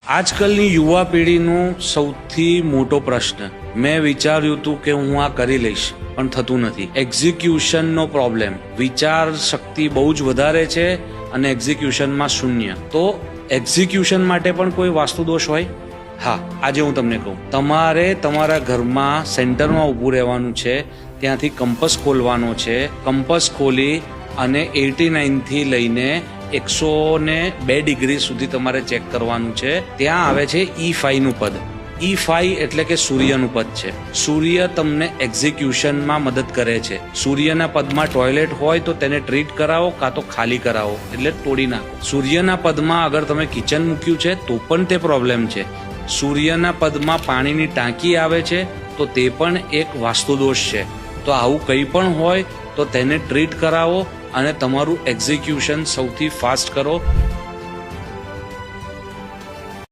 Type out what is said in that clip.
આજકાલની યુવા પેઢીનો સૌથી મોટો પ્રશ્ન, મેં વિચાર્યું હતું કે હું આ કરી લઈશ પણ થતું નથી. એક્ઝિક્યુશનનો પ્રોબ્લેમ. વિચાર શક્તિ બહુ જ વધારે છે અને એક્ઝિક્યુશનમાં શૂન્ય. તો એક્ઝિક્યુશન માટે પણ કોઈ વાસ્તુદોષ હોય? હા, આજે હું તમને કહું. તમારે તમારા ઘરમાં સેન્ટરમાં ઊભું રહેવાનું છે, ત્યાંથી કંપસ ખોલવાનો છે. કંપસ ખોલી અને 89 થી લઈને 102 ડિગ્રી સુધી તમારે ચેક કરવાનું છે. ત્યાં આવે છે E5 નું પદ. E5 એટલે કે સૂર્યનું પદ છે. સૂર્ય તમને એક્ઝિક્યુશનમાં મદદ કરે છે. સૂર્યના પદમાં ટોયલેટ હોય તો તેને ટ્રીટ કરાવો, કાં તો ખાલી કરાવો, એટલે તોડી નાખો. સૂર્યના પદમાં અગર તમે કિચન મૂક્યું છે તો પણ તે પ્રોબ્લેમ છે. સૂર્યના પદમાં પાણીની ટાંકી આવે છે તો તે પણ એક વાસ્તુદોષ છે. તો આવું કંઈ પણ હોય તો તેને ટ્રીટ કરાવો અને તમારું એક્ઝિક્યુશન સૌથી ફાસ્ટ કરો.